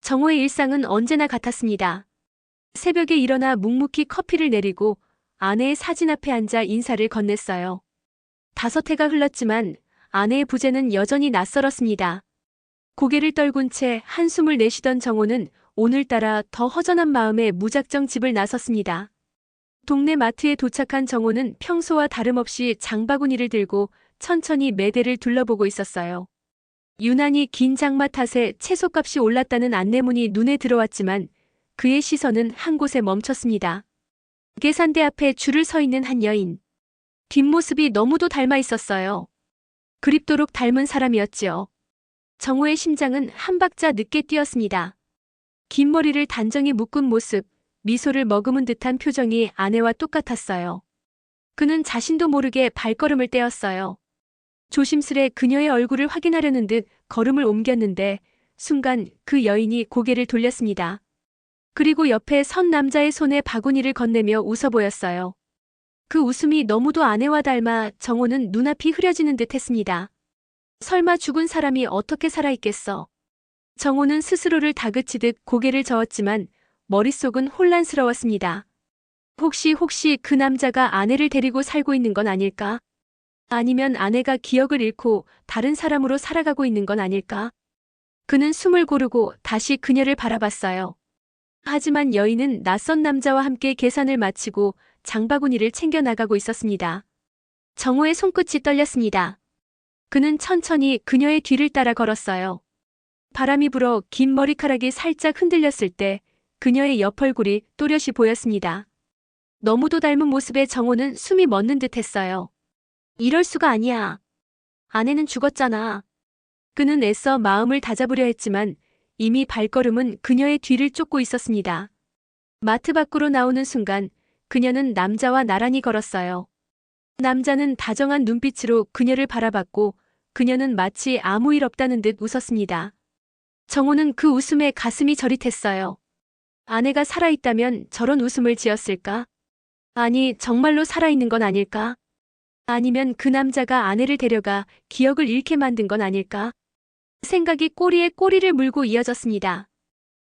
정호의 일상은 언제나 같았습니다. 새벽에 일어나 묵묵히 커피를 내리고 아내의 사진 앞에 앉아 인사를 건넸어요. 5해가 흘렀지만 아내의 부재는 여전히 낯설었습니다. 고개를 떨군 채 한숨을 내쉬던 정호는 오늘따라 더 허전한 마음에 무작정 집을 나섰습니다. 동네 마트에 도착한 정호는 평소와 다름없이 장바구니를 들고 천천히 매대를 둘러보고 있었어요. 유난히 긴 장마 탓에 채소값이 올랐다는 안내문이 눈에 들어왔지만 그의 시선은 한 곳에 멈췄습니다. 계산대 앞에 줄을 서 있는 한 여인. 뒷모습이 너무도 닮아 있었어요. 그립도록 닮은 사람이었지요. 정호의 심장은 한 박자 늦게 뛰었습니다. 긴 머리를 단정히 묶은 모습, 미소를 머금은 듯한 표정이 아내와 똑같았어요. 그는 자신도 모르게 발걸음을 떼었어요. 조심스레 그녀의 얼굴을 확인하려는 듯 걸음을 옮겼는데 순간 그 여인이 고개를 돌렸습니다. 그리고 옆에 선 남자의 손에 바구니를 건네며 웃어 보였어요. 그 웃음이 너무도 아내와 닮아 정호는 눈앞이 흐려지는 듯 했습니다. 설마 죽은 사람이 어떻게 살아있겠어? 정호는 스스로를 다그치듯 고개를 저었지만 머릿속은 혼란스러웠습니다. 혹시 그 남자가 아내를 데리고 살고 있는 건 아닐까? 아니면 아내가 기억을 잃고 다른 사람으로 살아가고 있는 건 아닐까? 그는 숨을 고르고 다시 그녀를 바라봤어요. 하지만 여인은 낯선 남자와 함께 계산을 마치고 장바구니를 챙겨 나가고 있었습니다. 정호의 손끝이 떨렸습니다. 그는 천천히 그녀의 뒤를 따라 걸었어요. 바람이 불어 긴 머리카락이 살짝 흔들렸을 때 그녀의 옆얼굴이 또렷이 보였습니다. 너무도 닮은 모습에 정호는 숨이 멎는 듯 했어요. 이럴 수가 아니야. 아내는 죽었잖아. 그는 애써 마음을 다잡으려 했지만 이미 발걸음은 그녀의 뒤를 쫓고 있었습니다. 마트 밖으로 나오는 순간 그녀는 남자와 나란히 걸었어요. 남자는 다정한 눈빛으로 그녀를 바라봤고 그녀는 마치 아무 일 없다는 듯 웃었습니다. 정호는 그 웃음에 가슴이 저릿했어요. 아내가 살아있다면 저런 웃음을 지었을까? 아니, 정말로 살아있는 건 아닐까? 아니면 그 남자가 아내를 데려가 기억을 잃게 만든 건 아닐까? 생각이 꼬리에 꼬리를 물고 이어졌습니다.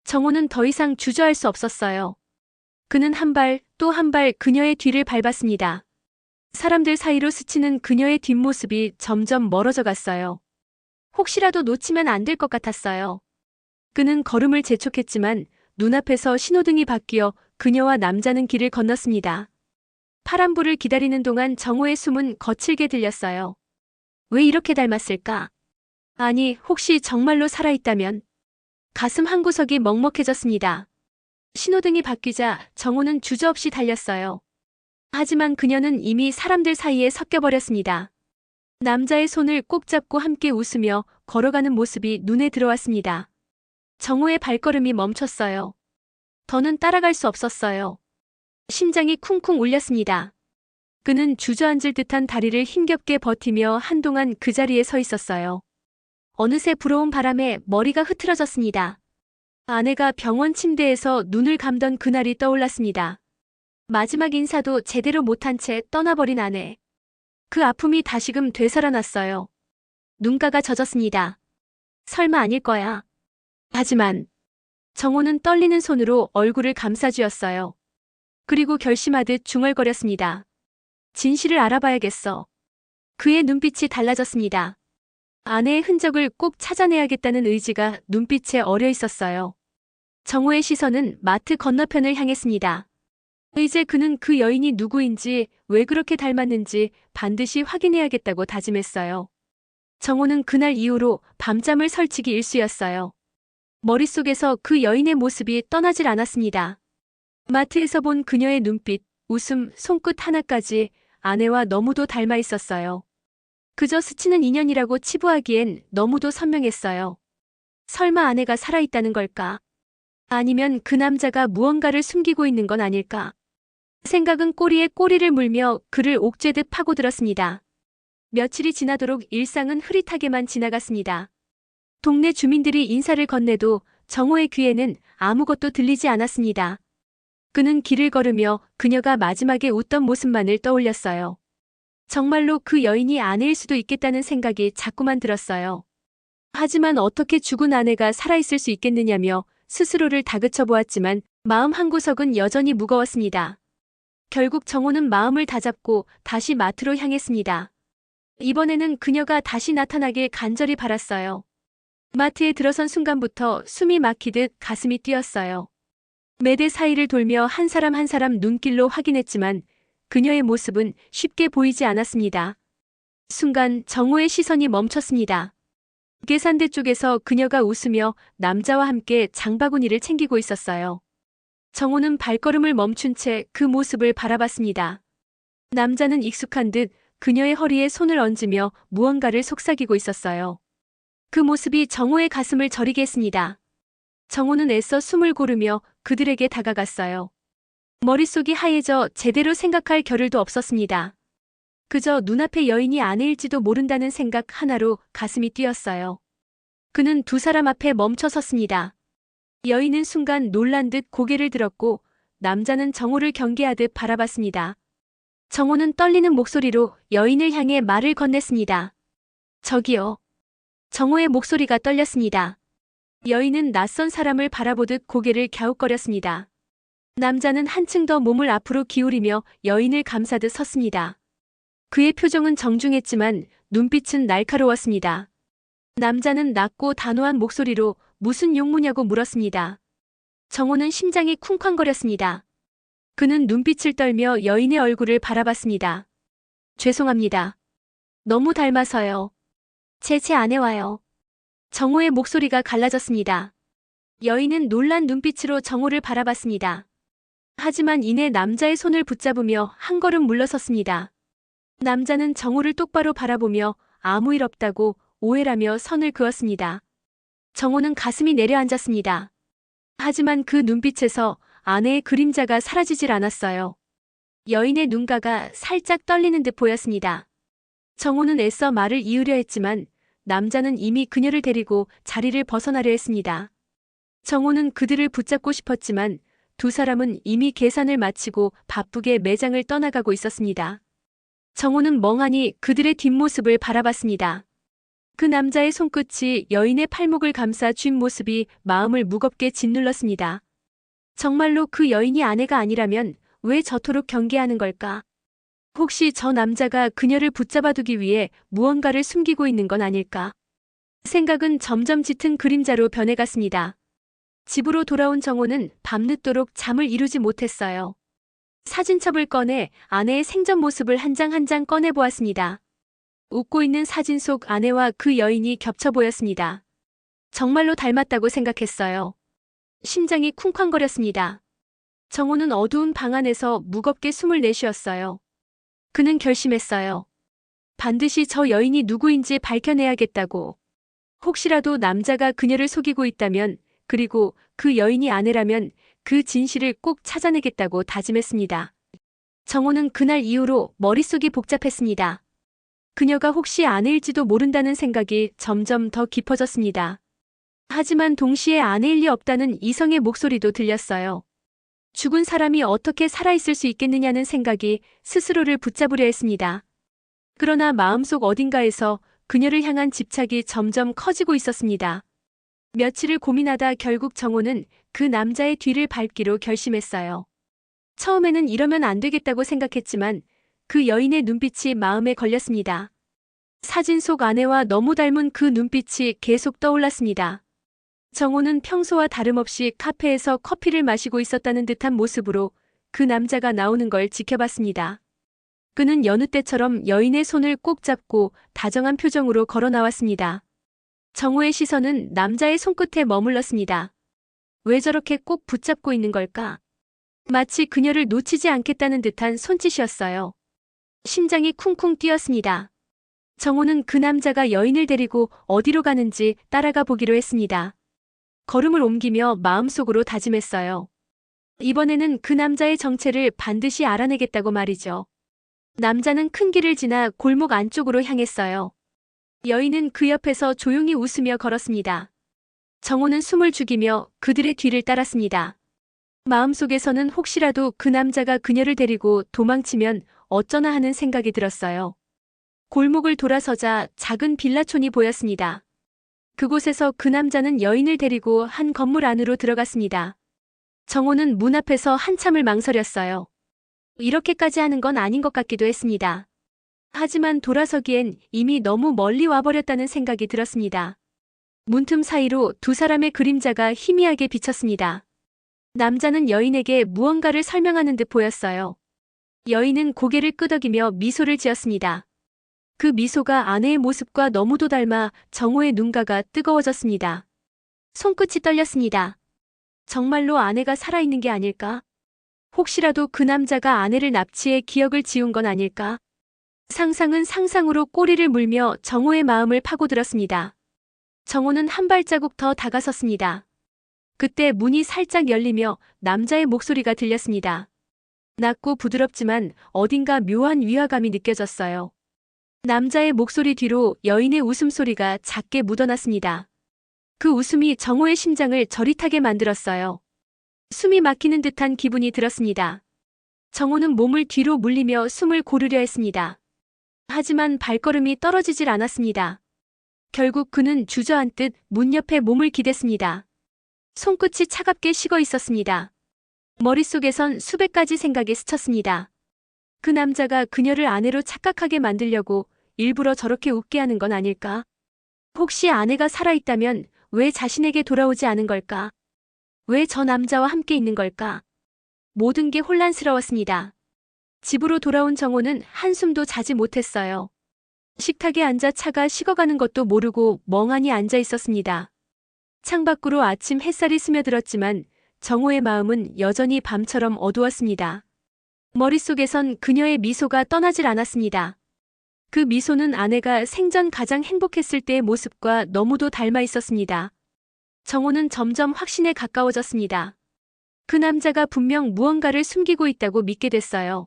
정호는 더 이상 주저할 수 없었어요. 그는 한 발 또 한 발 그녀의 뒤를 밟았습니다. 사람들 사이로 스치는 그녀의 뒷모습이 점점 멀어져 갔어요. 혹시라도 놓치면 안 될 것 같았어요. 그는 걸음을 재촉했지만 눈앞에서 신호등이 바뀌어 그녀와 남자는 길을 건넜습니다. 파란불을 기다리는 동안 정호의 숨은 거칠게 들렸어요. 왜 이렇게 닮았을까? 아니, 혹시 정말로 살아있다면? 가슴 한구석이 먹먹해졌습니다. 신호등이 바뀌자 정호는 주저없이 달렸어요. 하지만 그녀는 이미 사람들 사이에 섞여버렸습니다. 남자의 손을 꼭 잡고 함께 웃으며 걸어가는 모습이 눈에 들어왔습니다. 정호의 발걸음이 멈췄어요. 더는 따라갈 수 없었어요. 심장이 쿵쿵 울렸습니다. 그는 주저앉을 듯한 다리를 힘겹게 버티며 한동안 그 자리에 서 있었어요. 어느새 불어온 바람에 머리가 흐트러졌습니다. 아내가 병원 침대에서 눈을 감던 그날이 떠올랐습니다. 마지막 인사도 제대로 못한 채 떠나버린 아내. 그 아픔이 다시금 되살아났어요. 눈가가 젖었습니다. 설마 아닐 거야. 하지만 정호는 떨리는 손으로 얼굴을 감싸쥐었어요. 그리고 결심하듯 중얼거렸습니다. 진실을 알아봐야겠어. 그의 눈빛이 달라졌습니다. 아내의 흔적을 꼭 찾아내야겠다는 의지가 눈빛에 어려 있었어요. 정호의 시선은 마트 건너편을 향했습니다. 이제 그는 그 여인이 누구인지, 왜 그렇게 닮았는지 반드시 확인해야겠다고 다짐했어요. 정호는 그날 이후로 밤잠을 설치기 일쑤였어요. 머릿속에서 그 여인의 모습이 떠나질 않았습니다. 마트에서 본 그녀의 눈빛, 웃음, 손끝 하나까지 아내와 너무도 닮아 있었어요. 그저 스치는 인연이라고 치부하기엔 너무도 선명했어요. 설마 아내가 살아있다는 걸까? 아니면 그 남자가 무언가를 숨기고 있는 건 아닐까? 생각은 꼬리에 꼬리를 물며 그를 옥죄듯 파고들었습니다. 며칠이 지나도록 일상은 흐릿하게만 지나갔습니다. 동네 주민들이 인사를 건네도 정호의 귀에는 아무것도 들리지 않았습니다. 그는 길을 걸으며 그녀가 마지막에 웃던 모습만을 떠올렸어요. 정말로 그 여인이 아내일 수도 있겠다는 생각이 자꾸만 들었어요. 하지만 어떻게 죽은 아내가 살아있을 수 있겠느냐며 스스로를 다그쳐 보았지만 마음 한구석은 여전히 무거웠습니다. 결국 정호는 마음을 다잡고 다시 마트로 향했습니다. 이번에는 그녀가 다시 나타나길 간절히 바랐어요. 마트에 들어선 순간부터 숨이 막히듯 가슴이 뛰었어요. 매대 사이를 돌며 한 사람 한 사람 눈길로 확인했지만 그녀의 모습은 쉽게 보이지 않았습니다. 순간 정호의 시선이 멈췄습니다. 계산대 쪽에서 그녀가 웃으며 남자와 함께 장바구니를 챙기고 있었어요. 정호는 발걸음을 멈춘 채 그 모습을 바라봤습니다. 남자는 익숙한 듯 그녀의 허리에 손을 얹으며 무언가를 속삭이고 있었어요. 그 모습이 정호의 가슴을 저리게 했습니다. 정호는 애써 숨을 고르며 그들에게 다가갔어요. 머릿속이 하얘져 제대로 생각할 겨를도 없었습니다. 그저 눈앞의 여인이 아내일지도 모른다는 생각 하나로 가슴이 뛰었어요. 그는 두 사람 앞에 멈춰 섰습니다. 여인은 순간 놀란 듯 고개를 들었고 남자는 정호를 경계하듯 바라봤습니다. 정호는 떨리는 목소리로 여인을 향해 말을 건넸습니다. 저기요. 정호의 목소리가 떨렸습니다. 여인은 낯선 사람을 바라보듯 고개를 갸웃거렸습니다. 남자는 한층 더 몸을 앞으로 기울이며 여인을 감싸듯 섰습니다. 그의 표정은 정중했지만 눈빛은 날카로웠습니다. 남자는 낮고 단호한 목소리로 무슨 용무냐고 물었습니다. 정호는 심장이 쿵쾅거렸습니다. 그는 눈빛을 떨며 여인의 얼굴을 바라봤습니다. 죄송합니다. 너무 닮아서요. 제 아내와요. 정호의 목소리가 갈라졌습니다. 여인은 놀란 눈빛으로 정호를 바라봤습니다. 하지만 이내 남자의 손을 붙잡으며 한 걸음 물러섰습니다. 남자는 정호를 똑바로 바라보며 아무 일 없다고 오해라며 선을 그었습니다. 정호는 가슴이 내려앉았습니다. 하지만 그 눈빛에서 아내의 그림자가 사라지질 않았어요. 여인의 눈가가 살짝 떨리는 듯 보였습니다. 정호는 애써 말을 이으려 했지만 남자는 이미 그녀를 데리고 자리를 벗어나려 했습니다. 정호는 그들을 붙잡고 싶었지만 두 사람은 이미 계산을 마치고 바쁘게 매장을 떠나가고 있었습니다. 정호는 멍하니 그들의 뒷모습을 바라봤습니다. 그 남자의 손끝이 여인의 팔목을 감싸 쥔 모습이 마음을 무겁게 짓눌렀습니다. 정말로 그 여인이 아내가 아니라면 왜 저토록 경계하는 걸까? 혹시 저 남자가 그녀를 붙잡아두기 위해 무언가를 숨기고 있는 건 아닐까? 생각은 점점 짙은 그림자로 변해갔습니다. 집으로 돌아온 정호는 밤늦도록 잠을 이루지 못했어요. 사진첩을 꺼내 아내의 생전 모습을 한 장 한 장 꺼내보았습니다. 웃고 있는 사진 속 아내와 그 여인이 겹쳐 보였습니다. 정말로 닮았다고 생각했어요. 심장이 쿵쾅거렸습니다. 정호는 어두운 방 안에서 무겁게 숨을 내쉬었어요. 그는 결심했어요. 반드시 저 여인이 누구인지 밝혀내야겠다고. 혹시라도 남자가 그녀를 속이고 있다면, 그리고 그 여인이 아내라면 그 진실을 꼭 찾아내겠다고 다짐했습니다. 정호는 그날 이후로 머릿속이 복잡했습니다. 그녀가 혹시 아내일지도 모른다는 생각이 점점 더 깊어졌습니다. 하지만 동시에 아내일 리 없다는 이성의 목소리도 들렸어요. 죽은 사람이 어떻게 살아있을 수 있겠느냐는 생각이 스스로를 붙잡으려 했습니다. 그러나 마음속 어딘가에서 그녀를 향한 집착이 점점 커지고 있었습니다. 며칠을 고민하다 결국 정호는 그 남자의 뒤를 밟기로 결심했어요. 처음에는 이러면 안 되겠다고 생각했지만 그 여인의 눈빛이 마음에 걸렸습니다. 사진 속 아내와 너무 닮은 그 눈빛이 계속 떠올랐습니다. 정호는 평소와 다름없이 카페에서 커피를 마시고 있었다는 듯한 모습으로 그 남자가 나오는 걸 지켜봤습니다. 그는 여느 때처럼 여인의 손을 꼭 잡고 다정한 표정으로 걸어 나왔습니다. 정호의 시선은 남자의 손끝에 머물렀습니다. 왜 저렇게 꼭 붙잡고 있는 걸까? 마치 그녀를 놓치지 않겠다는 듯한 손짓이었어요. 심장이 쿵쿵 뛰었습니다. 정호는 그 남자가 여인을 데리고 어디로 가는지 따라가 보기로 했습니다. 걸음을 옮기며 마음속으로 다짐했어요. 이번에는 그 남자의 정체를 반드시 알아내겠다고 말이죠. 남자는 큰 길을 지나 골목 안쪽으로 향했어요. 여인은 그 옆에서 조용히 웃으며 걸었습니다. 정호는 숨을 죽이며 그들의 뒤를 따랐습니다. 마음속에서는 혹시라도 그 남자가 그녀를 데리고 도망치면 어쩌나 하는 생각이 들었어요. 골목을 돌아서자 작은 빌라촌이 보였습니다. 그곳에서 그 남자는 여인을 데리고 한 건물 안으로 들어갔습니다. 정호는 문 앞에서 한참을 망설였어요. 이렇게까지 하는 건 아닌 것 같기도 했습니다. 하지만 돌아서기엔 이미 너무 멀리 와버렸다는 생각이 들었습니다. 문틈 사이로 두 사람의 그림자가 희미하게 비쳤습니다. 남자는 여인에게 무언가를 설명하는 듯 보였어요. 여인은 고개를 끄덕이며 미소를 지었습니다. 그 미소가 아내의 모습과 너무도 닮아 정호의 눈가가 뜨거워졌습니다. 손끝이 떨렸습니다. 정말로 아내가 살아있는 게 아닐까? 혹시라도 그 남자가 아내를 납치해 기억을 지운 건 아닐까? 상상은 상상으로 꼬리를 물며 정호의 마음을 파고들었습니다. 정호는 한 발자국 더 다가섰습니다. 그때 문이 살짝 열리며 남자의 목소리가 들렸습니다. 낮고 부드럽지만 어딘가 묘한 위화감이 느껴졌어요. 남자의 목소리 뒤로 여인의 웃음소리가 작게 묻어났습니다. 그 웃음이 정호의 심장을 저릿하게 만들었어요. 숨이 막히는 듯한 기분이 들었습니다. 정호는 몸을 뒤로 물리며 숨을 고르려 했습니다. 하지만 발걸음이 떨어지질 않았습니다. 결국 그는 주저앉듯 문 옆에 몸을 기댔습니다. 손끝이 차갑게 식어 있었습니다. 머릿속에선 수백 가지 생각이 스쳤습니다. 그 남자가 그녀를 아내로 착각하게 만들려고 일부러 저렇게 웃게 하는 건 아닐까? 혹시 아내가 살아있다면 왜 자신에게 돌아오지 않은 걸까? 왜 저 남자와 함께 있는 걸까? 모든 게 혼란스러웠습니다. 집으로 돌아온 정호는 한숨도 자지 못했어요. 식탁에 앉아 차가 식어가는 것도 모르고 멍하니 앉아 있었습니다. 창밖으로 아침 햇살이 스며들었지만 정호의 마음은 여전히 밤처럼 어두웠습니다. 머릿속에선 그녀의 미소가 떠나질 않았습니다. 그 미소는 아내가 생전 가장 행복했을 때의 모습과 너무도 닮아 있었습니다. 정호는 점점 확신에 가까워졌습니다. 그 남자가 분명 무언가를 숨기고 있다고 믿게 됐어요.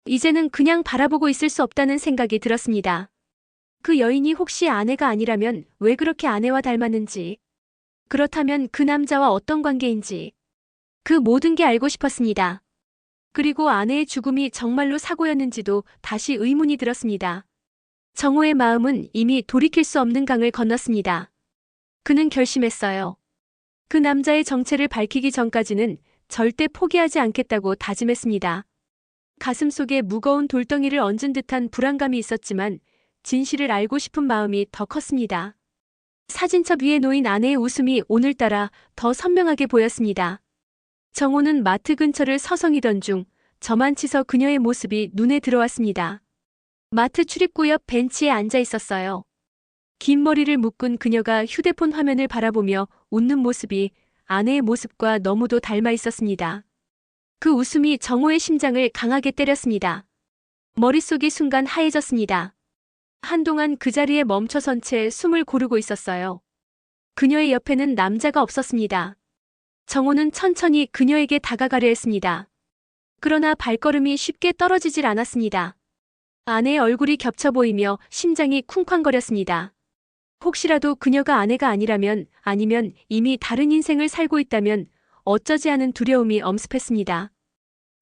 이제는 그냥 바라보고 있을 수 없다는 생각이 들었습니다. 그 여인이 혹시 아내가 아니라면 왜 그렇게 아내와 닮았는지, 그렇다면 그 남자와 어떤 관계인지, 그 모든 게 알고 싶었습니다. 그리고 아내의 죽음이 정말로 사고였는지도 다시 의문이 들었습니다. 정호의 마음은 이미 돌이킬 수 없는 강을 건넜습니다. 그는 결심했어요. 그 남자의 정체를 밝히기 전까지는 절대 포기하지 않겠다고 다짐했습니다. 가슴속에 무거운 돌덩이를 얹은 듯한 불안감이 있었지만 진실을 알고 싶은 마음이 더 컸습니다. 사진첩 위에 놓인 아내의 웃음이 오늘따라 더 선명하게 보였습니다. 정호는 마트 근처를 서성이던 중 저만치서 그녀의 모습이 눈에 들어왔습니다. 마트 출입구 옆 벤치에 앉아 있었어요. 긴 머리를 묶은 그녀가 휴대폰 화면을 바라보며 웃는 모습이 아내의 모습과 너무도 닮아 있었습니다. 그 웃음이 정호의 심장을 강하게 때렸습니다. 머릿속이 순간 하얘졌습니다. 한동안 그 자리에 멈춰선 채 숨을 고르고 있었어요. 그녀의 옆에는 남자가 없었습니다. 정호는 천천히 그녀에게 다가가려 했습니다. 그러나 발걸음이 쉽게 떨어지질 않았습니다. 아내의 얼굴이 겹쳐 보이며 심장이 쿵쾅거렸습니다. 혹시라도 그녀가 아내가 아니라면, 아니면 이미 다른 인생을 살고 있다면 어쩌지 하는 두려움이 엄습했습니다.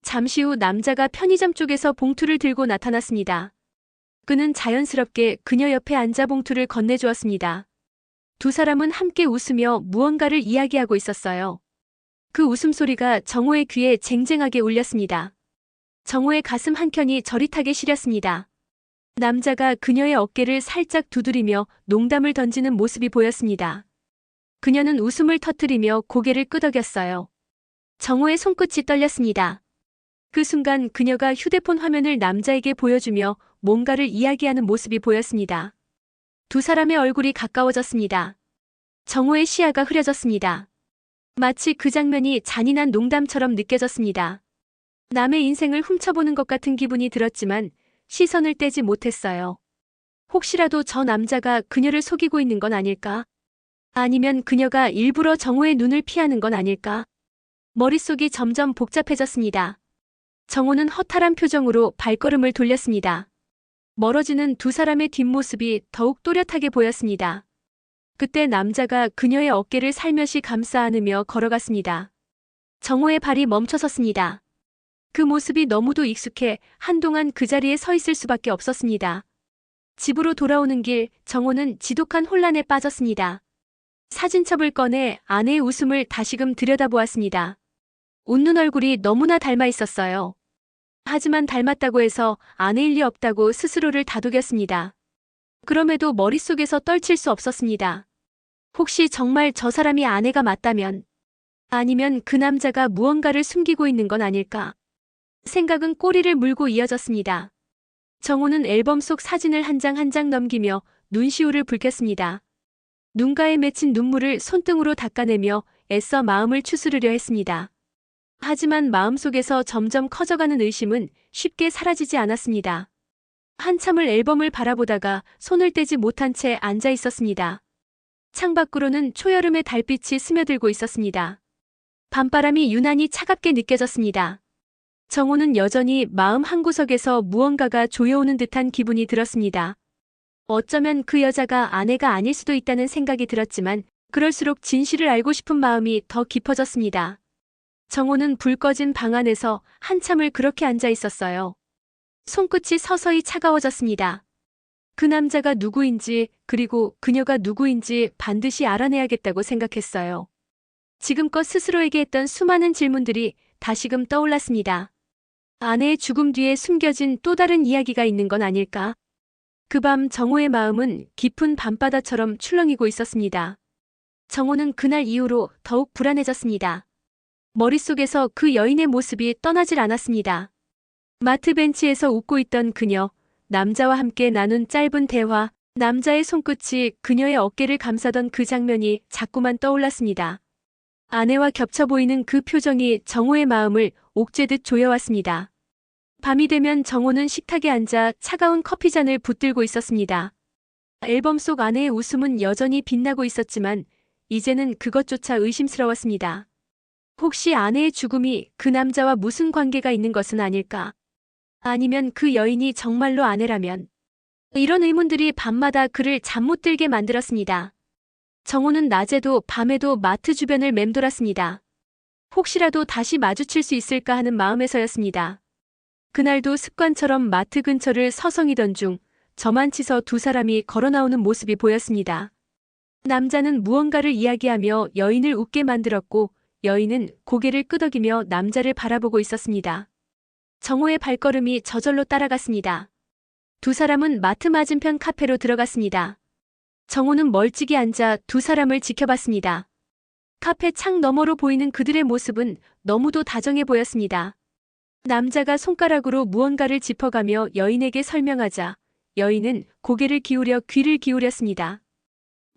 잠시 후 남자가 편의점 쪽에서 봉투를 들고 나타났습니다. 그는 자연스럽게 그녀 옆에 앉아 봉투를 건네주었습니다. 두 사람은 함께 웃으며 무언가를 이야기하고 있었어요. 그 웃음소리가 정호의 귀에 쟁쟁하게 울렸습니다. 정호의 가슴 한켠이 저릿하게 시렸습니다. 남자가 그녀의 어깨를 살짝 두드리며 농담을 던지는 모습이 보였습니다. 그녀는 웃음을 터뜨리며 고개를 끄덕였어요. 정호의 손끝이 떨렸습니다. 그 순간 그녀가 휴대폰 화면을 남자에게 보여주며 뭔가를 이야기하는 모습이 보였습니다. 두 사람의 얼굴이 가까워졌습니다. 정호의 시야가 흐려졌습니다. 마치 그 장면이 잔인한 농담처럼 느껴졌습니다. 남의 인생을 훔쳐보는 것 같은 기분이 들었지만 시선을 떼지 못했어요. 혹시라도 저 남자가 그녀를 속이고 있는 건 아닐까? 아니면 그녀가 일부러 정호의 눈을 피하는 건 아닐까? 머릿속이 점점 복잡해졌습니다. 정호는 허탈한 표정으로 발걸음을 돌렸습니다. 멀어지는 두 사람의 뒷모습이 더욱 또렷하게 보였습니다. 그때 남자가 그녀의 어깨를 살며시 감싸 안으며 걸어갔습니다. 정호의 발이 멈춰섰습니다. 그 모습이 너무도 익숙해 한동안 그 자리에 서 있을 수밖에 없었습니다. 집으로 돌아오는 길, 정호는 지독한 혼란에 빠졌습니다. 사진첩을 꺼내 아내의 웃음을 다시금 들여다보았습니다. 웃는 얼굴이 너무나 닮아 있었어요. 하지만 닮았다고 해서 아내일 리 없다고 스스로를 다독였습니다. 그럼에도 머릿속에서 떨칠 수 없었습니다. 혹시 정말 저 사람이 아내가 맞다면, 아니면 그 남자가 무언가를 숨기고 있는 건 아닐까? 생각은 꼬리를 물고 이어졌습니다. 정호는 앨범 속 사진을 한 장 한 장 넘기며 눈시울을 붉혔습니다. 눈가에 맺힌 눈물을 손등으로 닦아내며 애써 마음을 추스르려 했습니다. 하지만 마음속에서 점점 커져가는 의심은 쉽게 사라지지 않았습니다. 한참을 앨범을 바라보다가 손을 떼지 못한 채 앉아 있었습니다. 창밖으로는 초여름의 달빛이 스며들고 있었습니다. 밤바람이 유난히 차갑게 느껴졌습니다. 정호는 여전히 마음 한구석에서 무언가가 조여오는 듯한 기분이 들었습니다. 어쩌면 그 여자가 아내가 아닐 수도 있다는 생각이 들었지만 그럴수록 진실을 알고 싶은 마음이 더 깊어졌습니다. 정호는 불 꺼진 방 안에서 한참을 그렇게 앉아 있었어요. 손끝이 서서히 차가워졌습니다. 그 남자가 누구인지, 그리고 그녀가 누구인지 반드시 알아내야겠다고 생각했어요. 지금껏 스스로에게 했던 수많은 질문들이 다시금 떠올랐습니다. 아내의 죽음 뒤에 숨겨진 또 다른 이야기가 있는 건 아닐까? 그 밤 정호의 마음은 깊은 밤바다처럼 출렁이고 있었습니다. 정호는 그날 이후로 더욱 불안해졌습니다. 머릿속에서 그 여인의 모습이 떠나질 않았습니다. 마트 벤치에서 웃고 있던 그녀, 남자와 함께 나눈 짧은 대화, 남자의 손끝이 그녀의 어깨를 감싸던 그 장면이 자꾸만 떠올랐습니다. 아내와 겹쳐 보이는 그 표정이 정호의 마음을 옥죄듯 조여왔습니다. 밤이 되면 정호는 식탁에 앉아 차가운 커피잔을 붙들고 있었습니다. 앨범 속 아내의 웃음은 여전히 빛나고 있었지만 이제는 그것조차 의심스러웠습니다. 혹시 아내의 죽음이 그 남자와 무슨 관계가 있는 것은 아닐까? 아니면 그 여인이 정말로 아내라면? 이런 의문들이 밤마다 그를 잠 못 들게 만들었습니다. 정호는 낮에도 밤에도 마트 주변을 맴돌았습니다. 혹시라도 다시 마주칠 수 있을까 하는 마음에서였습니다. 그날도 습관처럼 마트 근처를 서성이던 중 저만치서 두 사람이 걸어 나오는 모습이 보였습니다. 남자는 무언가를 이야기하며 여인을 웃게 만들었고 여인은 고개를 끄덕이며 남자를 바라보고 있었습니다. 정호의 발걸음이 저절로 따라갔습니다. 두 사람은 마트 맞은편 카페로 들어갔습니다. 정호는 멀찍이 앉아 두 사람을 지켜봤습니다. 카페 창 너머로 보이는 그들의 모습은 너무도 다정해 보였습니다. 남자가 손가락으로 무언가를 짚어가며 여인에게 설명하자 여인은 고개를 기울여 귀를 기울였습니다.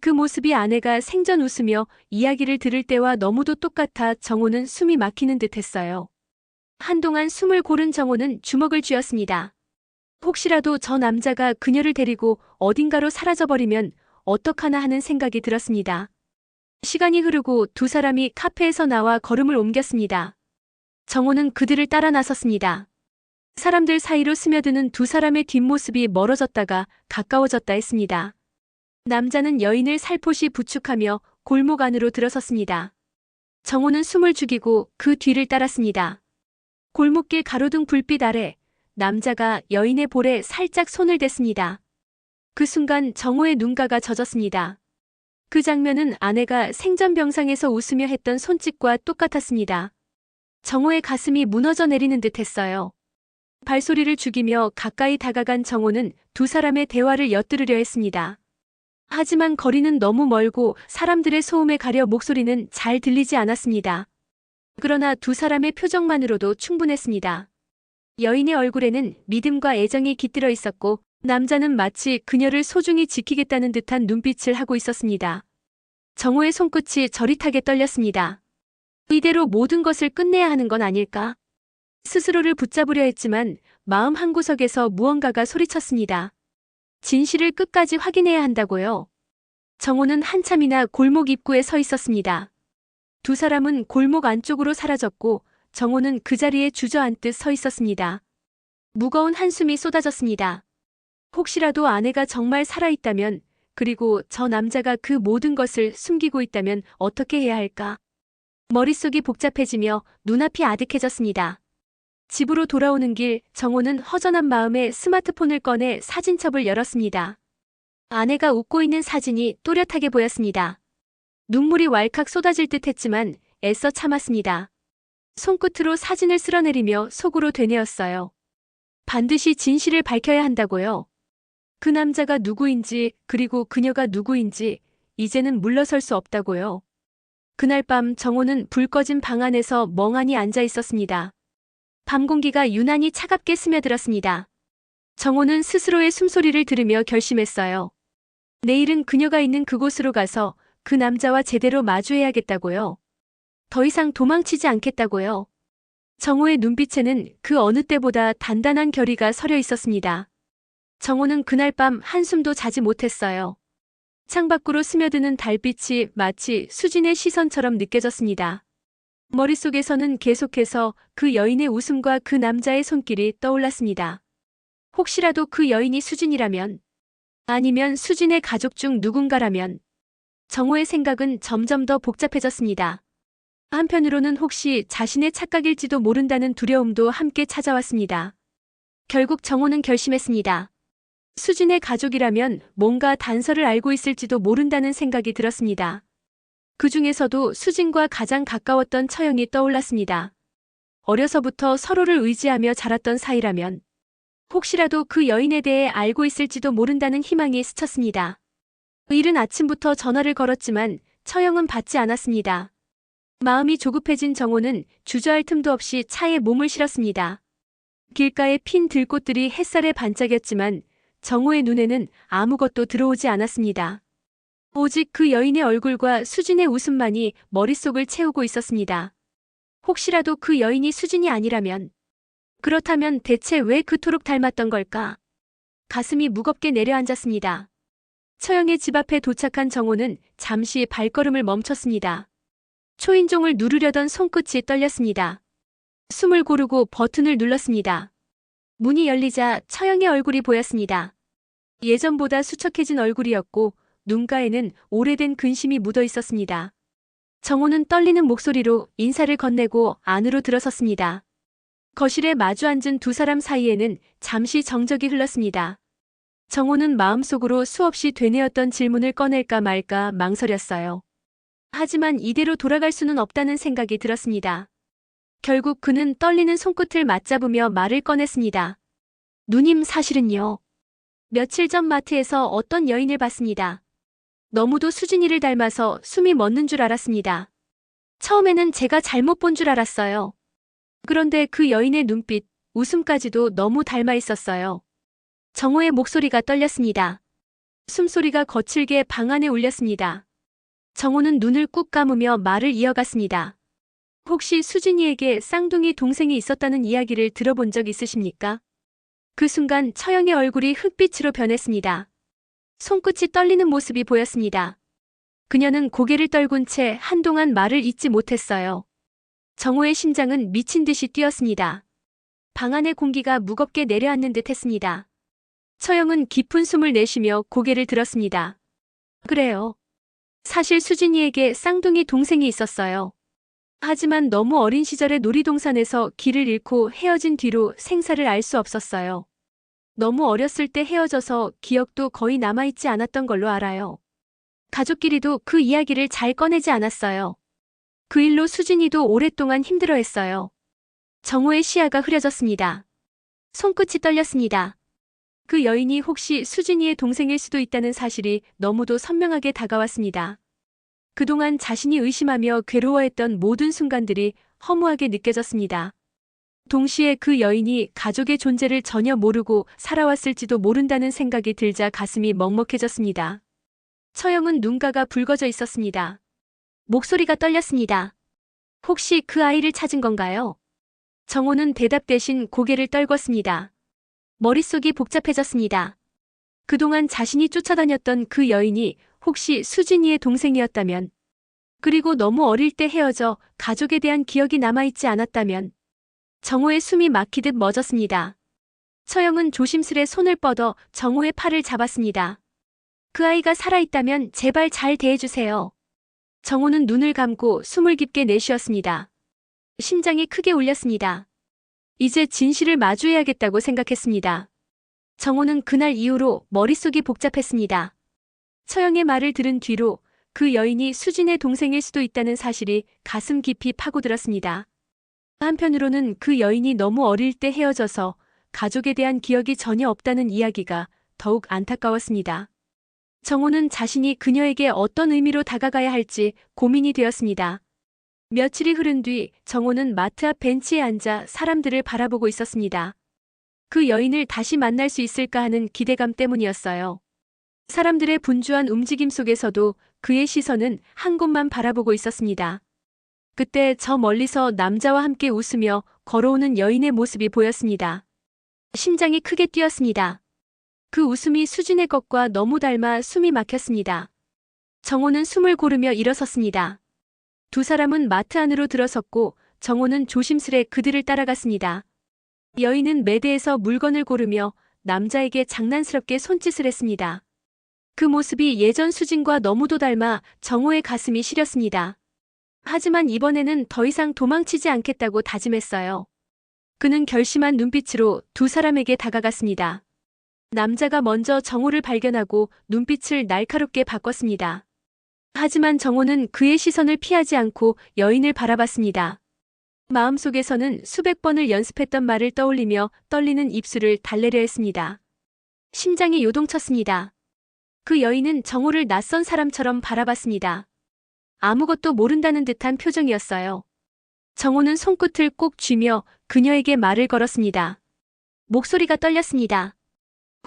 그 모습이 아내가 생전 웃으며 이야기를 들을 때와 너무도 똑같아 정호는 숨이 막히는 듯했어요. 한동안 숨을 고른 정호는 주먹을 쥐었습니다. 혹시라도 저 남자가 그녀를 데리고 어딘가로 사라져버리면 어떡하나 하는 생각이 들었습니다. 시간이 흐르고 두 사람이 카페에서 나와 걸음을 옮겼습니다. 정호는 그들을 따라 나섰습니다. 사람들 사이로 스며드는 두 사람의 뒷모습이 멀어졌다가 가까워졌다 했습니다. 남자는 여인을 살포시 부축하며 골목 안으로 들어섰습니다. 정호는 숨을 죽이고 그 뒤를 따랐습니다. 골목길 가로등 불빛 아래 남자가 여인의 볼에 살짝 손을 댔습니다. 그 순간 정호의 눈가가 젖었습니다. 그 장면은 아내가 생전병상에서 웃으며 했던 손짓과 똑같았습니다. 정호의 가슴이 무너져 내리는 듯했어요. 발소리를 죽이며 가까이 다가간 정호는 두 사람의 대화를 엿들으려 했습니다. 하지만 거리는 너무 멀고 사람들의 소음에 가려 목소리는 잘 들리지 않았습니다. 그러나 두 사람의 표정만으로도 충분했습니다. 여인의 얼굴에는 믿음과 애정이 깃들어 있었고 남자는 마치 그녀를 소중히 지키겠다는 듯한 눈빛을 하고 있었습니다. 정호의 손끝이 저릿하게 떨렸습니다. 이대로 모든 것을 끝내야 하는 건 아닐까? 스스로를 붙잡으려 했지만 마음 한구석에서 무언가가 소리쳤습니다. 진실을 끝까지 확인해야 한다고요. 정호는 한참이나 골목 입구에 서 있었습니다. 두 사람은 골목 안쪽으로 사라졌고 정호는 그 자리에 주저앉듯 서 있었습니다. 무거운 한숨이 쏟아졌습니다. 혹시라도 아내가 정말 살아있다면, 그리고 저 남자가 그 모든 것을 숨기고 있다면 어떻게 해야 할까? 머릿속이 복잡해지며 눈앞이 아득해졌습니다. 집으로 돌아오는 길, 정호는 허전한 마음에 스마트폰을 꺼내 사진첩을 열었습니다. 아내가 웃고 있는 사진이 또렷하게 보였습니다. 눈물이 왈칵 쏟아질 듯 했지만 애써 참았습니다. 손끝으로 사진을 쓸어내리며 속으로 되뇌었어요. 반드시 진실을 밝혀야 한다고요. 그 남자가 누구인지 그리고 그녀가 누구인지 이제는 물러설 수 없다고요. 그날 밤 정호는 불 꺼진 방 안에서 멍하니 앉아 있었습니다. 밤 공기가 유난히 차갑게 스며들었습니다. 정호는 스스로의 숨소리를 들으며 결심했어요. 내일은 그녀가 있는 그곳으로 가서 그 남자와 제대로 마주해야겠다고요. 더 이상 도망치지 않겠다고요. 정호의 눈빛에는 그 어느 때보다 단단한 결의가 서려 있었습니다. 정호는 그날 밤 한숨도 자지 못했어요. 창밖으로 스며드는 달빛이 마치 수진의 시선처럼 느껴졌습니다. 머릿속에서는 계속해서 그 여인의 웃음과 그 남자의 손길이 떠올랐습니다. 혹시라도 그 여인이 수진이라면, 아니면 수진의 가족 중 누군가라면. 정호의 생각은 점점 더 복잡해졌습니다. 한편으로는 혹시 자신의 착각일지도 모른다는 두려움도 함께 찾아왔습니다. 결국 정호는 결심했습니다. 수진의 가족이라면 뭔가 단서를 알고 있을지도 모른다는 생각이 들었습니다. 그 중에서도 수진과 가장 가까웠던 처형이 떠올랐습니다. 어려서부터 서로를 의지하며 자랐던 사이라면 혹시라도 그 여인에 대해 알고 있을지도 모른다는 희망이 스쳤습니다. 이른 아침부터 전화를 걸었지만 처형은 받지 않았습니다. 마음이 조급해진 정호는 주저할 틈도 없이 차에 몸을 실었습니다. 길가에 핀 들꽃들이 햇살에 반짝였지만 정호의 눈에는 아무것도 들어오지 않았습니다. 오직 그 여인의 얼굴과 수진의 웃음만이 머릿속을 채우고 있었습니다. 혹시라도 그 여인이 수진이 아니라면, 그렇다면 대체 왜 그토록 닮았던 걸까? 가슴이 무겁게 내려앉았습니다. 처형의 집 앞에 도착한 정호는 잠시 발걸음을 멈췄습니다. 초인종을 누르려던 손끝이 떨렸습니다. 숨을 고르고 버튼을 눌렀습니다. 문이 열리자 처형의 얼굴이 보였습니다. 예전보다 수척해진 얼굴이었고 눈가에는 오래된 근심이 묻어 있었습니다. 정호는 떨리는 목소리로 인사를 건네고 안으로 들어섰습니다. 거실에 마주 앉은 두 사람 사이에는 잠시 정적이 흘렀습니다. 정호는 마음속으로 수없이 되뇌었던 질문을 꺼낼까 말까 망설였어요. 하지만 이대로 돌아갈 수는 없다는 생각이 들었습니다. 결국 그는 떨리는 손끝을 맞잡으며 말을 꺼냈습니다. 누님, 사실은요. 며칠 전 마트에서 어떤 여인을 봤습니다. 너무도 수진이를 닮아서 숨이 멎는 줄 알았습니다. 처음에는 제가 잘못 본 줄 알았어요. 그런데 그 여인의 눈빛, 웃음까지도 너무 닮아 있었어요. 정호의 목소리가 떨렸습니다. 숨소리가 거칠게 방 안에 울렸습니다. 정호는 눈을 꾹 감으며 말을 이어갔습니다. 혹시 수진이에게 쌍둥이 동생이 있었다는 이야기를 들어본 적 있으십니까? 그 순간 처형의 얼굴이 흙빛으로 변했습니다. 손끝이 떨리는 모습이 보였습니다. 그녀는 고개를 떨군 채 한동안 말을 잇지 못했어요. 정호의 심장은 미친 듯이 뛰었습니다. 방 안의 공기가 무겁게 내려앉는 듯 했습니다. 처형은 깊은 숨을 내쉬며 고개를 들었습니다. 그래요. 사실 수진이에게 쌍둥이 동생이 있었어요. 하지만 너무 어린 시절에 놀이동산에서 길을 잃고 헤어진 뒤로 생사를 알 수 없었어요. 너무 어렸을 때 헤어져서 기억도 거의 남아있지 않았던 걸로 알아요. 가족끼리도 그 이야기를 잘 꺼내지 않았어요. 그 일로 수진이도 오랫동안 힘들어했어요. 정호의 시야가 흐려졌습니다. 손끝이 떨렸습니다. 그 여인이 혹시 수진이의 동생일 수도 있다는 사실이 너무도 선명하게 다가왔습니다. 그동안 자신이 의심하며 괴로워했던 모든 순간들이 허무하게 느껴졌습니다. 동시에 그 여인이 가족의 존재를 전혀 모르고 살아왔을지도 모른다는 생각이 들자 가슴이 먹먹해졌습니다. 처형은 눈가가 붉어져 있었습니다. 목소리가 떨렸습니다. 혹시 그 아이를 찾은 건가요? 정호는 대답 대신 고개를 떨궜습니다. 머릿속이 복잡해졌습니다. 그동안 자신이 쫓아다녔던 그 여인이 혹시 수진이의 동생이었다면, 그리고 너무 어릴 때 헤어져 가족에 대한 기억이 남아있지 않았다면, 정호의 숨이 막히듯 멎었습니다. 처형은 조심스레 손을 뻗어 정호의 팔을 잡았습니다. 그 아이가 살아있다면 제발 잘 대해주세요. 정호는 눈을 감고 숨을 깊게 내쉬었습니다. 심장이 크게 울렸습니다. 이제 진실을 마주해야겠다고 생각했습니다. 정호는 그날 이후로 머릿속이 복잡했습니다. 처형의 말을 들은 뒤로 그 여인이 수진의 동생일 수도 있다는 사실이 가슴 깊이 파고들었습니다. 한편으로는 그 여인이 너무 어릴 때 헤어져서 가족에 대한 기억이 전혀 없다는 이야기가 더욱 안타까웠습니다. 정호는 자신이 그녀에게 어떤 의미로 다가가야 할지 고민이 되었습니다. 며칠이 흐른 뒤 정호는 마트 앞 벤치에 앉아 사람들을 바라보고 있었습니다. 그 여인을 다시 만날 수 있을까 하는 기대감 때문이었어요. 사람들의 분주한 움직임 속에서도 그의 시선은 한 곳만 바라보고 있었습니다. 그때 저 멀리서 남자와 함께 웃으며 걸어오는 여인의 모습이 보였습니다. 심장이 크게 뛰었습니다. 그 웃음이 수진의 것과 너무 닮아 숨이 막혔습니다. 정호는 숨을 고르며 일어섰습니다. 두 사람은 마트 안으로 들어섰고 정호는 조심스레 그들을 따라갔습니다. 여인은 매대에서 물건을 고르며 남자에게 장난스럽게 손짓을 했습니다. 그 모습이 예전 수진과 너무도 닮아 정호의 가슴이 시렸습니다. 하지만 이번에는 더 이상 도망치지 않겠다고 다짐했어요. 그는 결심한 눈빛으로 두 사람에게 다가갔습니다. 남자가 먼저 정호를 발견하고 눈빛을 날카롭게 바꿨습니다. 하지만 정호는 그의 시선을 피하지 않고 여인을 바라봤습니다. 마음속에서는 수백 번을 연습했던 말을 떠올리며 떨리는 입술을 달래려 했습니다. 심장이 요동쳤습니다. 그 여인은 정호를 낯선 사람처럼 바라봤습니다. 아무것도 모른다는 듯한 표정이었어요. 정호는 손끝을 꼭 쥐며 그녀에게 말을 걸었습니다. 목소리가 떨렸습니다.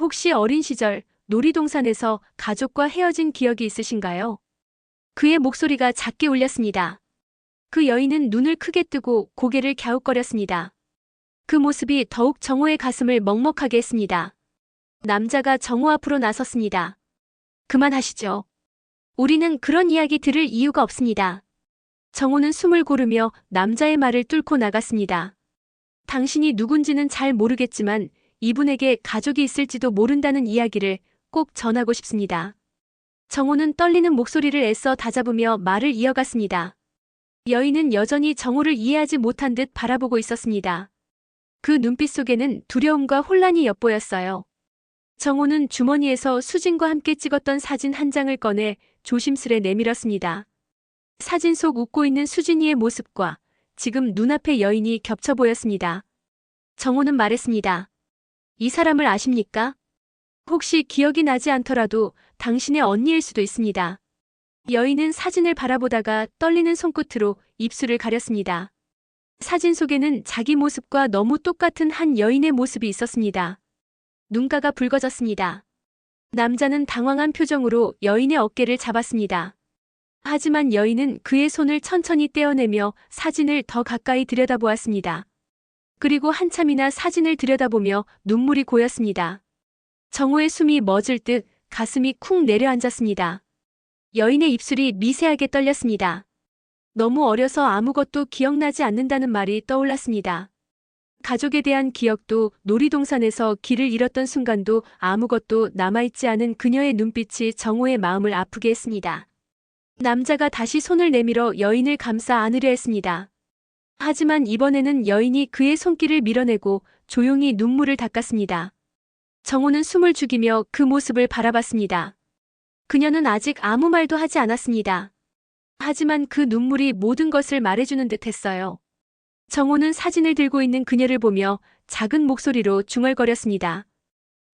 혹시 어린 시절 놀이동산에서 가족과 헤어진 기억이 있으신가요? 그의 목소리가 작게 울렸습니다. 그 여인은 눈을 크게 뜨고 고개를 갸웃거렸습니다. 그 모습이 더욱 정호의 가슴을 먹먹하게 했습니다. 남자가 정호 앞으로 나섰습니다. 그만하시죠. 우리는 그런 이야기 들을 이유가 없습니다. 정호는 숨을 고르며 남자의 말을 뚫고 나갔습니다. 당신이 누군지는 잘 모르겠지만 이분에게 가족이 있을지도 모른다는 이야기를 꼭 전하고 싶습니다. 정호는 떨리는 목소리를 애써 다잡으며 말을 이어갔습니다. 여인은 여전히 정호를 이해하지 못한 듯 바라보고 있었습니다. 그 눈빛 속에는 두려움과 혼란이 엿보였어요. 정호는 주머니에서 수진과 함께 찍었던 사진 한 장을 꺼내 조심스레 내밀었습니다. 사진 속 웃고 있는 수진이의 모습과 지금 눈앞의 여인이 겹쳐 보였습니다. 정호는 말했습니다. 이 사람을 아십니까? 혹시 기억이 나지 않더라도 당신의 언니일 수도 있습니다. 여인은 사진을 바라보다가 떨리는 손끝으로 입술을 가렸습니다. 사진 속에는 자기 모습과 너무 똑같은 한 여인의 모습이 있었습니다. 눈가가 붉어졌습니다. 남자는 당황한 표정으로 여인의 어깨를 잡았습니다. 하지만 여인은 그의 손을 천천히 떼어내며 사진을 더 가까이 들여다보았습니다. 그리고 한참이나 사진을 들여다보며 눈물이 고였습니다. 정호의 숨이 멎을 듯 가슴이 쿵 내려앉았습니다. 여인의 입술이 미세하게 떨렸습니다. 너무 어려서 아무것도 기억나지 않는다는 말이 떠올랐습니다. 가족에 대한 기억도 놀이동산에서 길을 잃었던 순간도 아무것도 남아있지 않은 그녀의 눈빛이 정호의 마음을 아프게 했습니다. 남자가 다시 손을 내밀어 여인을 감싸 안으려 했습니다. 하지만 이번에는 여인이 그의 손길을 밀어내고 조용히 눈물을 닦았습니다. 정호는 숨을 죽이며 그 모습을 바라봤습니다. 그녀는 아직 아무 말도 하지 않았습니다. 하지만 그 눈물이 모든 것을 말해주는 듯 했어요. 정호는 사진을 들고 있는 그녀를 보며 작은 목소리로 중얼거렸습니다.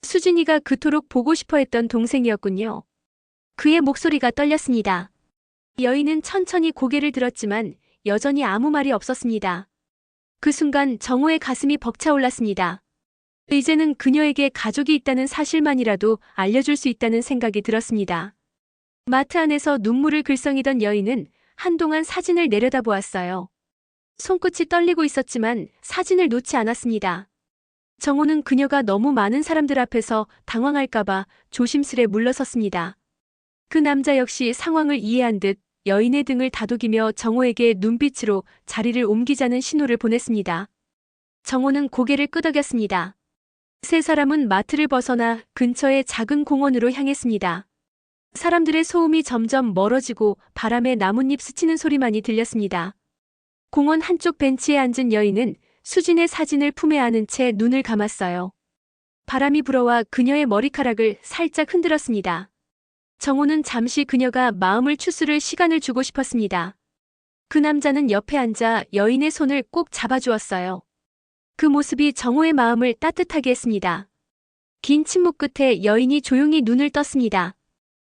수진이가 그토록 보고 싶어 했던 동생이었군요. 그의 목소리가 떨렸습니다. 여인은 천천히 고개를 들었지만 여전히 아무 말이 없었습니다. 그 순간 정호의 가슴이 벅차올랐습니다. 이제는 그녀에게 가족이 있다는 사실만이라도 알려줄 수 있다는 생각이 들었습니다. 마트 안에서 눈물을 글썽이던 여인은 한동안 사진을 내려다보았어요. 손끝이 떨리고 있었지만 사진을 놓지 않았습니다. 정호는 그녀가 너무 많은 사람들 앞에서 당황할까봐 조심스레 물러섰습니다. 그 남자 역시 상황을 이해한 듯 여인의 등을 다독이며 정호에게 눈빛으로 자리를 옮기자는 신호를 보냈습니다. 정호는 고개를 끄덕였습니다. 세 사람은 마트를 벗어나 근처의 작은 공원으로 향했습니다. 사람들의 소음이 점점 멀어지고 바람에 나뭇잎 스치는 소리만이 들렸습니다. 공원 한쪽 벤치에 앉은 여인은 수진의 사진을 품에 안은 채 눈을 감았어요. 바람이 불어와 그녀의 머리카락을 살짝 흔들었습니다. 정호는 잠시 그녀가 마음을 추스를 시간을 주고 싶었습니다. 그 남자는 옆에 앉아 여인의 손을 꼭 잡아주었어요. 그 모습이 정호의 마음을 따뜻하게 했습니다. 긴 침묵 끝에 여인이 조용히 눈을 떴습니다.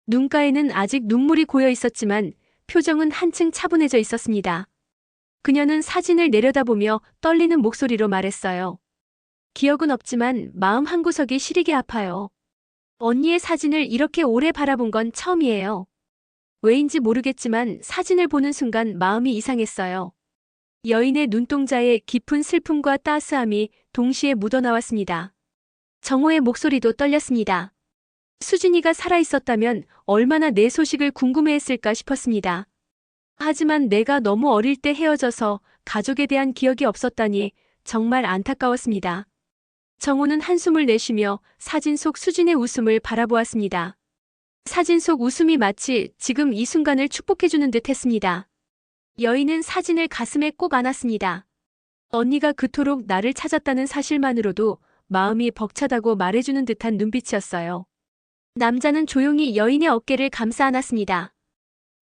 눈가에는 아직 눈물이 고여 있었지만 표정은 한층 차분해져 있었습니다. 그녀는 사진을 내려다보며 떨리는 목소리로 말했어요. 기억은 없지만 마음 한구석이 시리게 아파요. 언니의 사진을 이렇게 오래 바라본 건 처음이에요. 왜인지 모르겠지만 사진을 보는 순간 마음이 이상했어요. 여인의 눈동자에 깊은 슬픔과 따스함이 동시에 묻어나왔습니다. 정호의 목소리도 떨렸습니다. 수진이가 살아있었다면 얼마나 내 소식을 궁금해했을까 싶었습니다. 하지만 내가 너무 어릴 때 헤어져서 가족에 대한 기억이 없었다니 정말 안타까웠습니다. 정호는 한숨을 내쉬며 사진 속 수진의 웃음을 바라보았습니다. 사진 속 웃음이 마치 지금 이 순간을 축복해주는 듯 했습니다. 여인은 사진을 가슴에 꼭 안았습니다. 언니가 그토록 나를 찾았다는 사실만으로도 마음이 벅차다고 말해주는 듯한 눈빛이었어요. 남자는 조용히 여인의 어깨를 감싸 안았습니다.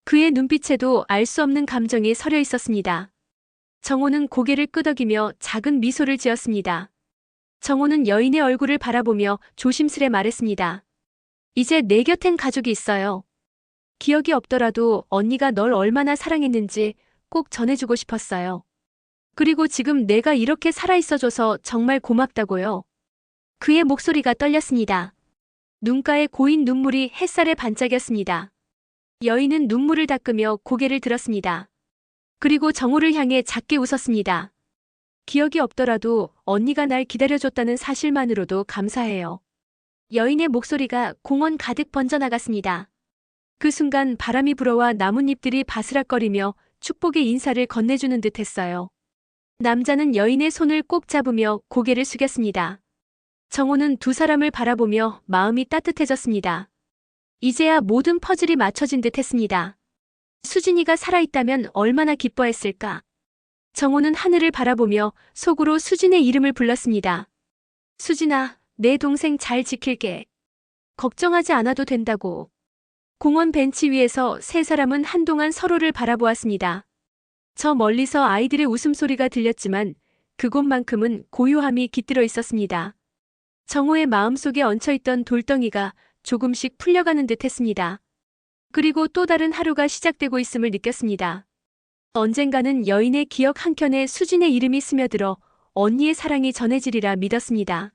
그의 눈빛에도 알 수 없는 감정이 서려 있었습니다. 정호는 고개를 끄덕이며 작은 미소를 지었습니다. 정호는 여인의 얼굴을 바라보며 조심스레 말했습니다. 이제 내 곁엔 가족이 있어요. 기억이 없더라도 언니가 널 얼마나 사랑했는지 꼭 전해주고 싶었어요. 그리고 지금 내가 이렇게 살아있어줘서 정말 고맙다고요. 그의 목소리가 떨렸습니다. 눈가에 고인 눈물이 햇살에 반짝였습니다. 여인은 눈물을 닦으며 고개를 들었습니다. 그리고 정호를 향해 작게 웃었습니다. 기억이 없더라도 언니가 날 기다려줬다는 사실만으로도 감사해요. 여인의 목소리가 공원 가득 번져나갔습니다. 그 순간 바람이 불어와 나뭇잎들이 바스락거리며 축복의 인사를 건네주는 듯 했어요. 남자는 여인의 손을 꼭 잡으며 고개를 숙였습니다. 정호는 두 사람을 바라보며 마음이 따뜻해졌습니다. 이제야 모든 퍼즐이 맞춰진 듯 했습니다. 수진이가 살아있다면 얼마나 기뻐했을까. 정호는 하늘을 바라보며 속으로 수진의 이름을 불렀습니다. 수진아, 내 동생 잘 지킬게. 걱정하지 않아도 된다고. 공원 벤치 위에서 세 사람은 한동안 서로를 바라보았습니다. 저 멀리서 아이들의 웃음소리가 들렸지만 그곳만큼은 고요함이 깃들어 있었습니다. 정호의 마음속에 얹혀있던 돌덩이가 조금씩 풀려가는 듯 했습니다. 그리고 또 다른 하루가 시작되고 있음을 느꼈습니다. 언젠가는 여인의 기억 한켠에 수진의 이름이 스며들어 언니의 사랑이 전해지리라 믿었습니다.